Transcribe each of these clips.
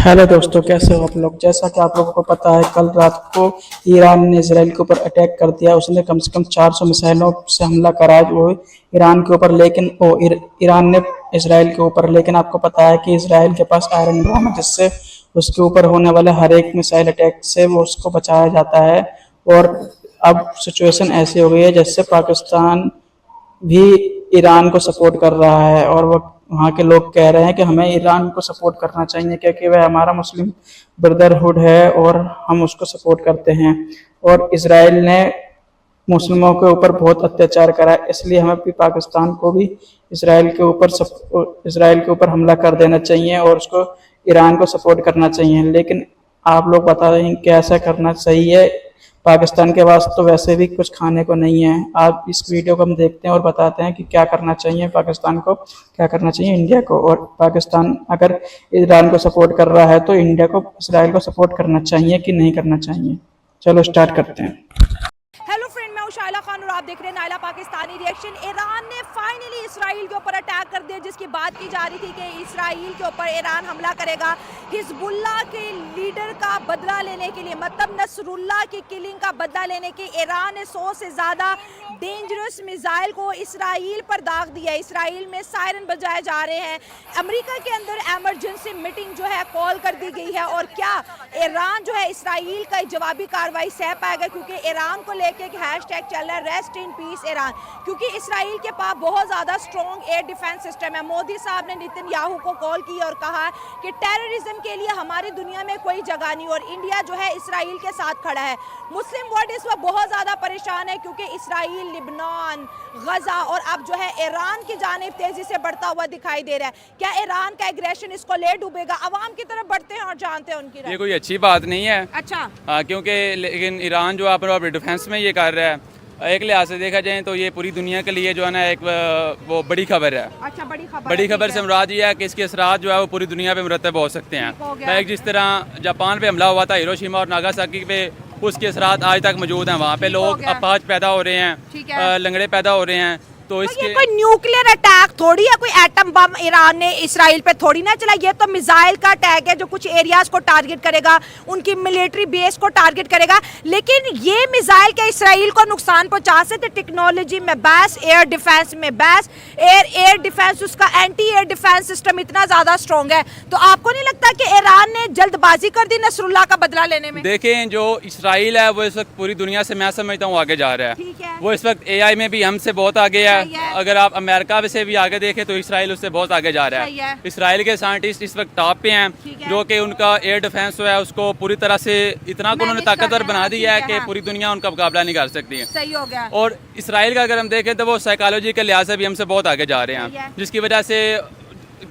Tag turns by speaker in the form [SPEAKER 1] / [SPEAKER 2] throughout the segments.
[SPEAKER 1] Hello दोस्तों, कैसे हो आप लोग। जैसा कि आप लोगों को पता है, कल रात को ईरान ने इसराइल के ऊपर अटैक कर दिया। उसने कम से कम 400 मिसाइलों से हमला करा वो ईरान के ऊपर, लेकिन ईरान ने इसराइल के ऊपर। लेकिन आपको पता है कि इसराइल के पास आयरन डोम है, जिससे उसके ऊपर होने वाले हर एक मिसाइल अटैक से वो उसको बचाया जाता है। और अब सिचुएशन ऐसी हो गई है जैसे पाकिस्तान भी ईरान को सपोर्ट कर रहा है, और वो वहाँ के लोग कह रहे हैं कि हमें ईरान को सपोर्ट करना चाहिए, क्योंकि वह हमारा मुस्लिम ब्रदरहुड है और हम उसको सपोर्ट करते हैं। और इसराइल ने मुस्लिमों के ऊपर बहुत अत्याचार करा है, इसलिए हमें भी पाकिस्तान को भी इसराइल के ऊपर हमला कर देना चाहिए और उसको ईरान को सपोर्ट करना चाहिए। लेकिन आप लोग बता रहे हैं कैसा करना सही है। पाकिस्तान के पास तो वैसे भी कुछ खाने को नहीं है। आप इस वीडियो को हम देखते हैं और बताते हैं कि क्या करना चाहिए पाकिस्तान को, क्या करना चाहिए इंडिया को। और पाकिस्तान अगर ईरान को सपोर्ट कर रहा है तो इंडिया को इसराइल को सपोर्ट करना चाहिए कि नहीं करना चाहिए। चलो स्टार्ट करते हैं।
[SPEAKER 2] हेलो फ्रेंड, मैं शाइला खान और आप देख रहे हैं नायला पाकिस्तानी रिएक्शन। ईरान ने फाइनली इसराइल के ऊपर अटैक कर दिया, जिसकी बात की जा रही थी कि इसराइल के ऊपर ईरान हमला करेगा हिजबुल्लाह के लीडर का बदला लेने के लिए, मतलब नसरुल्लाह की किलिंग का बदला लेने के। ईरान ने 100 से ज़्यादा डेंजरस मिसाइल को इसराइल पर दाग दिया। इसराइल में सायरन बजाए जा रहे हैं। अमेरिका के अंदर एमरजेंसी मीटिंग जो है कॉल कर दी गई है। और क्या ईरान जो है इसराइल का जवाबी कार्रवाई सह पाएगा, क्योंकि ईरान को लेकर एक हैशटैग चल रहा है रेस्ट इन पीस ईरान, क्योंकि इसराइल के पास बहुत ज़्यादा स्ट्रॉन्ग एयर डिफेंस सिस्टम है। मोदी साहब ने नेतन्याहू को कॉल की और कहा कि टेररिज्म के लिए हमारी दुनिया में कोई जगह नहीं, और इंडिया जो है इसराइल के साथ खड़ा है। मुस्लिम वर्ल्ड इस वक्त बहुत ज़्यादा परेशान है, क्योंकि इसराइल, लिबनान, गजा और अब जो है ईरान की जानिब तेजी से बढ़ता हुआ दिखाई दे रहा है। क्या ईरान का एग्रेशन इसको ले डूबेगा? अवाम की तरफ बढ़ते हैं और जानते हैं उनकी राय।
[SPEAKER 3] ये कोई अच्छी बात नहीं है।
[SPEAKER 2] अच्छा,
[SPEAKER 3] क्योंकि लेकिन ईरान जो अपने डिफेंस में ये कर रहा है, एक लिहाज से देखा जाए तो ये पूरी दुनिया के लिए जो है ना एक वो बड़ी खबर है।
[SPEAKER 2] अच्छा,
[SPEAKER 3] बड़ी खबर से मुराद ये है कि इसके असरात जो है वो पूरी दुनिया पे मुरतब हो सकते हैं। लाइक जिस तरह जापान पे हमला हुआ था हिरोशिमा और नागासाकी पे, उसके असरात आज तक मौजूद हैं। वहाँ पे लोग अपाहज पैदा हो रहे हैं, लंगड़े पैदा हो रहे हैं। तो
[SPEAKER 2] ये कोई न्यूक्लियर अटैक थोड़ी है, कोई एटम बम ईरान ने इसराइल पे थोड़ी ना चला। ये तो मिसाइल का अटैक है जो कुछ एरियाज को टारगेट करेगा, उनकी मिलिट्री बेस को टारगेट करेगा। लेकिन ये मिसाइल क्या इसराइल को नुकसान पहुंचा सकते? टेक्नोलॉजी में बस, एयर डिफेंस में बस, एयर डिफेंस, उसका एंटी एयर डिफेंस सिस्टम इतना ज्यादा स्ट्रॉन्ग है। तो आपको नहीं लगता कि ईरान ने जल्दबाजी कर दी नसरुल्लाह का बदला लेने में?
[SPEAKER 3] देखें, जो इसराइल है वो इस वक्त पूरी दुनिया से मैं समझता हूँ आगे जा रहा है। वो इस वक्त AI में भी हमसे बहुत आगे है। अगर आप अमेरिका से भी आगे देखें तो इसराइल उससे बहुत आगे जा रहा है। इसराइल के साइंटिस्ट इस वक्त टॉप पे हैं, जो कि उनका एयर डिफेंस जो है उसको पूरी तरह से इतना उन्होंने ताकतवर बना दिया है कि पूरी दुनिया उनका मुकाबला नहीं कर सकती है।
[SPEAKER 2] सही हो गया।
[SPEAKER 3] और इसराइल का अगर हम देखें तो वो साइकोलॉजी के लिहाज से भी हमसे बहुत आगे जा रहे हैं, जिसकी वजह से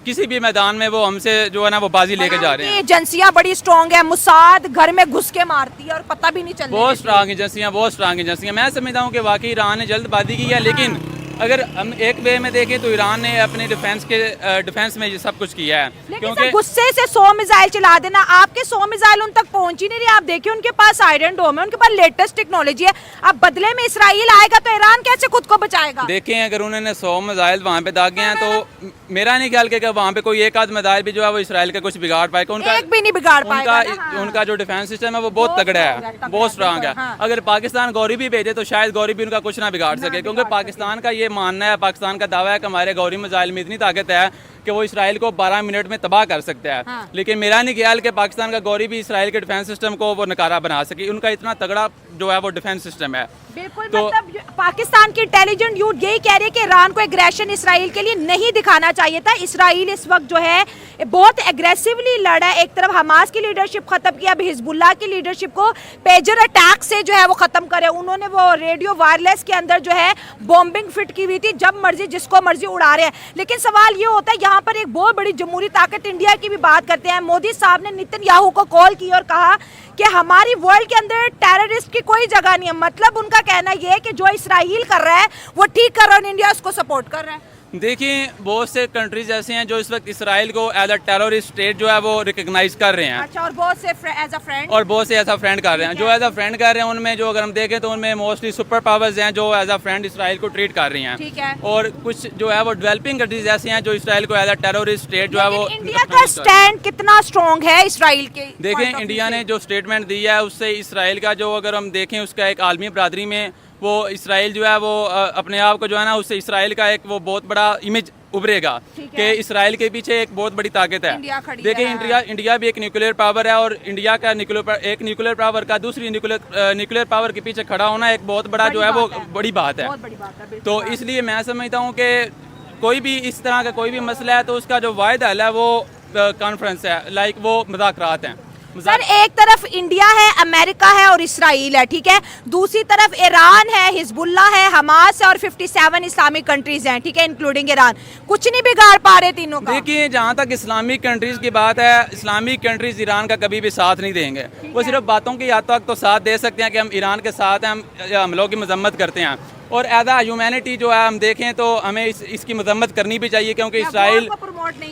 [SPEAKER 3] किसी भी मैदान में वो हमसे जो है ना वो बाजी लेके जा रहे हैं।
[SPEAKER 2] एजेंसियां बड़ी स्ट्रॉन्ग है, मुसाद घर में घुस के मारती है और पता भी नहीं चलता।
[SPEAKER 3] बहुत स्ट्रॉन्ग एजेंसियां। मैं समझता हूँ कि वाकई ईरान ने जल्दबाजी की है। लेकिन अगर हम एक वे में देखें तो ईरान ने अपने डिफेंस में ये सब कुछ किया है।
[SPEAKER 2] क्योंकि गुस्से से 100 मिसाइल चला देना, आपके 100 मिसाइल उन तक पहुंच ही नहीं रही। आप देखिए उनके पास आयरन डोम है, उनके पास लेटेस्ट टेक्नोलॉजी है। अब बदले में इसराइल आएगा तो ईरान कैसे खुद को बचाएगा?
[SPEAKER 3] देखें, अगर उन्होंने 100 मिसाइल वहाँ पे दागे हैं तो मेरा नहीं ख्याल कि वहाँ पे कोई एक आध मिसाइल भी जो है वो इसराइल का कुछ बिगाड़ पाएगा। उनका
[SPEAKER 2] एक भी नहीं बिगाड़ पाएगा।
[SPEAKER 3] उनका जो डिफेंस सिस्टम है वो बहुत तगड़ा है, बहुत स्ट्रांग है। अगर पाकिस्तान गौरी भी भेजे तो शायद गौरी भी उनका कुछ ना बिगाड़ सके, क्योंकि पाकिस्तान का ये मानना है, पाकिस्तान का दावा है कि हमारे गौरी मिसाइल में इतनी ताकत है कि वो इसराइल को 12 मिनट में तबाह कर सकता है। लेकिन मेरा नहीं ख्याल कि पाकिस्तान का गौरी भी इसराइल के डिफेंस सिस्टम को वो नकारा बना सके। उनका इतना तगड़ा जो है वो डिफेंस सिस्टम है।
[SPEAKER 2] बिल्कुल, तो मतलब पाकिस्तान की इंटेलिजेंट यूथ यही कह रही है कि ईरान को एग्रेशन इसराइल के लिए नहीं दिखाना चाहिए था। इसराइल इस वक्त जो है बहुत एग्रेसिवली लड़ा है। एक तरफ हमास की लीडरशिप खत्म की, अब हिजबुल्लाह की लीडरशिप को पेजर अटैक से जो है वो खत्म करे। उन्होंने वो रेडियो वायरलेस के अंदर जो है बॉम्बिंग फिट की हुई थी, जब मर्जी जिसको मर्जी उड़ा रहे हैं। लेकिन सवाल ये होता है, यहाँ पर एक बहुत बड़ी जमहूरी ताकत इंडिया की भी बात करते हैं। मोदी साहब ने नेतन्याहू को कॉल की और कहा कि हमारी वर्ल्ड के अंदर टेररिस्ट की कोई जगह नहीं है। मतलब उनका कहना यह है कि जो इसराइल कर रहा है वो ठीक कर रहा है और इंडिया उसको सपोर्ट कर रहा है।
[SPEAKER 3] देखिए बहुत से कंट्रीज ऐसे हैं जो इस वक्त इसराइल को एज अ टेररिस्ट स्टेट जो है वो रिकग्नाइज कर रहे हैं,
[SPEAKER 2] अच्छा, और बहुत से एज अ फ्रेंड,
[SPEAKER 3] और बहुत से एज अ फ्रेंड कर रहे हैं। जो एज अ फ्रेंड कर रहे हैं उनमें जो अगर हम देखें तो उनमें मोस्टली सुपर पावर्स हैं जो एज अ फ्रेंड इसराइल को ट्रीट कर रही हैं,
[SPEAKER 2] ठीक है,
[SPEAKER 3] और कुछ जो है वो डेवलपिंग कंट्रीज ऐसी हैं जो इसराइल को एज अ टेररिस्ट स्टेट जो है वो
[SPEAKER 2] इंडिया का स्टैंड कितना स्ट्रॉन्ग है इसराइल के?
[SPEAKER 3] देखें इंडिया ने जो स्टेटमेंट दिया है उससे इसराइल का जो अगर हम देखें उसका एक आलमी बरादरी में वो इसराइल जो है वो अपने आप को जो है ना उससे इसराइल का एक वो बहुत बड़ा इमेज उभरेगा कि इसराइल के पीछे एक बहुत बड़ी ताकत है। देखिए इंडिया भी एक न्यूक्लियर पावर है, और इंडिया का एक न्यूक्लियर पावर का दूसरी न्यूक्लियर पावर के पीछे खड़ा होना एक बहुत बड़ा जो है वो बड़ी बात है। तो इसलिए मैं समझता हूँ कि कोई भी इस तरह का कोई भी मसला है तो उसका जो वाहिद हल है वो कॉन्फ्रेंस है, लाइक वो मुज़ाकरात हैं।
[SPEAKER 2] सर एक तरफ इंडिया है, अमेरिका है और इसराइल है, ठीक है, दूसरी तरफ ईरान है, हिजबुल्ला है, हमास है और 57 इस्लामिक कंट्रीज हैं, ठीक है, इंक्लूडिंग ईरान। कुछ नहीं बिगाड़ पा रहे तीनों का।
[SPEAKER 3] देखिए जहाँ तक इस्लामिक कंट्रीज की बात है, इस्लामिक कंट्रीज ईरान का कभी भी साथ नहीं देंगे। वो सिर्फ बातों की याद तक तो साथ दे सकते हैं कि हम ईरान के साथ हैं, हम हमलों की मजम्मत करते हैं, और एज आ ह्यूमैनिटी जो है हम देखें तो हमें इसकी मजम्मत करनी भी चाहिए, क्योंकि इसराइल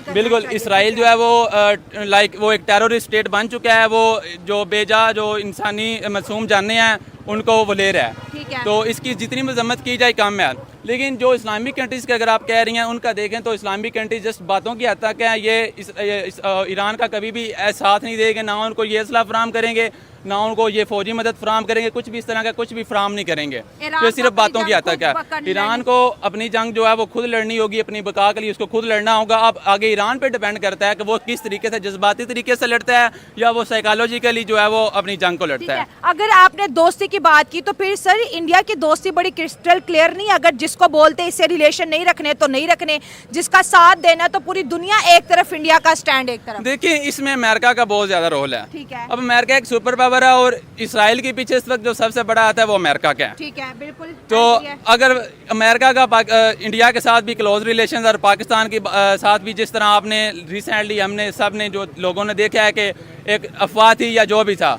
[SPEAKER 3] बिल्कुल इसराइल जो है वो लाइक वो एक टेररिस्ट स्टेट बन चुका है। वो जो बेजा जो इंसानी मासूम जानने हैं उनको वो ले रहा है, तो इसकी जितनी मजम्मत की जाए कम है। लेकिन जो इस्लामिक कंट्रीज़ के अगर आप कह रही हैं उनका देखें तो इस्लामिक कंट्रीज जस्ट बातों की हद तक है, ये ईरान का कभी भी साथ नहीं देंगे, ना उनको ये असला फराम करेंगे, ना उनको ये फौजी मदद फराम करेंगे, कुछ भी इस तरह का कुछ भी फराम नहीं करेंगे। तो सिर्फ बातों की हद तक है। ईरान को अपनी जंग जो है वो खुद लड़नी होगी, अपनी बका के लिए उसको खुद लड़ना होगा। अब आगे ईरान पे डिपेंड करता है कि वो किस तरीके से जज्बाती तरीके से लड़ता है या वो साइकोलॉजिकली जो है वो अपनी जंग को लड़ता है।
[SPEAKER 2] अगर आपने दोस्ती की बात की तो फिर सर इंडिया की दोस्ती बड़ी क्रिस्टल क्लियर नहीं, अगर जिसको बोलते इससे रिलेशन नहीं रखने तो नहीं रखने, जिसका साथ देना तो पूरी दुनिया एक तरफ, इंडिया का स्टैंड एक तरफ।
[SPEAKER 3] देखिए इसमें अमेरिका का बहुत ज्यादा रोल है,
[SPEAKER 2] ठीक है।
[SPEAKER 3] अब अमेरिका एक सुपर पावर है और इसराइल के पीछे इस वक्त जो सबसे बड़ा आता है वो अमेरिका का है,
[SPEAKER 2] ठीक है, बिल्कुल।
[SPEAKER 3] तो अगर अमेरिका का इंडिया के साथ भी क्लोज रिलेशन और पाकिस्तान के साथ भी, जिस तरह आपने रिसेंटली हमने सब ने जो लोगों ने देखा है कि एक अफवाह थी या जो भी था,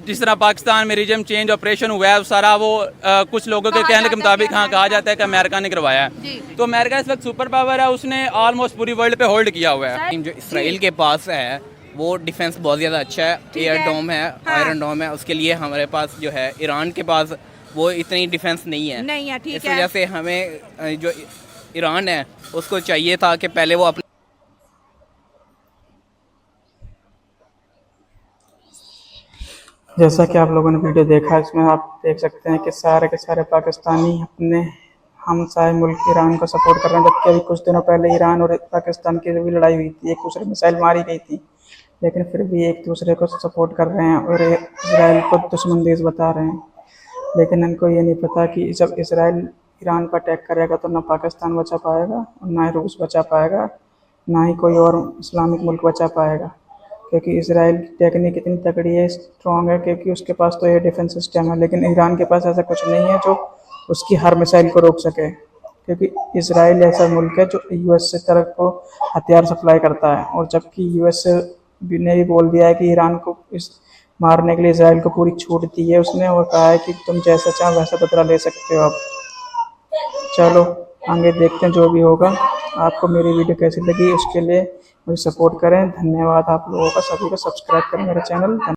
[SPEAKER 3] जिस तरह पाकिस्तान में रिजम चेंज ऑपरेशन हुआ है सारा वो कुछ लोगों के कहने के मुताबिक हाँ कहा जाता है कि अमेरिका ने करवाया है। तो अमेरिका इस वक्त सुपर पावर है, उसने ऑलमोस्ट पूरी वर्ल्ड पे होल्ड किया हुआ है।
[SPEAKER 4] जो इसराइल के पास है वो डिफेंस बहुत ज़्यादा अच्छा है, एयर डोम है, आयरन डोम है, उसके लिए हमारे पास जो है ईरान के पास वो इतनी डिफेंस नहीं है,
[SPEAKER 2] ठीक है।
[SPEAKER 4] इस वजह से हमें जो ईरान है उसको चाहिए था कि पहले वो अपने
[SPEAKER 1] जैसा कि आप लोगों ने वीडियो देखा, इसमें आप देख सकते हैं कि सारे के सारे पाकिस्तानी अपने हमसाए मुल्क ईरान को सपोर्ट कर रहे हैं, जबकि अभी कुछ दिनों पहले ईरान और पाकिस्तान की भी लड़ाई हुई थी, एक दूसरे मिसाइल मारी गई थी, लेकिन फिर भी एक दूसरे को सपोर्ट कर रहे हैं और इसराइल को दुश्मन देश बता रहे हैं। लेकिन इनको ये नहीं पता कि जब इसराइल ईरान पर अटैक करेगा तो ना पाकिस्तान बचा पाएगा और ना ही रूस बचा पाएगा, ना ही कोई और इस्लामिक मुल्क बचा पाएगा, क्योंकि इसराइल की टेक्निक इतनी तगड़ी है, स्ट्रॉन्ग है, क्योंकि उसके पास तो ये डिफेंस सिस्टम है। लेकिन ईरान के पास ऐसा कुछ नहीं है जो उसकी हर मिसाइल को रोक सके, क्योंकि इसराइल ऐसा मुल्क है जो यूएस से तरफ को हथियार सप्लाई करता है, और जबकि यूएस ने भी बोल दिया है कि ईरान को इस मारने के लिए इसराइल को पूरी छूट दी है उसने, और कहा है कि तुम जैसा चाहो वैसा बदला ले सकते हो। अब चलो आगे देखते हैं जो भी होगा। आपको मेरी वीडियो कैसी लगी उसके लिए मुझे सपोर्ट करें। धन्यवाद आप लोगों का, सभी को सब्सक्राइब करें मेरा चैनल।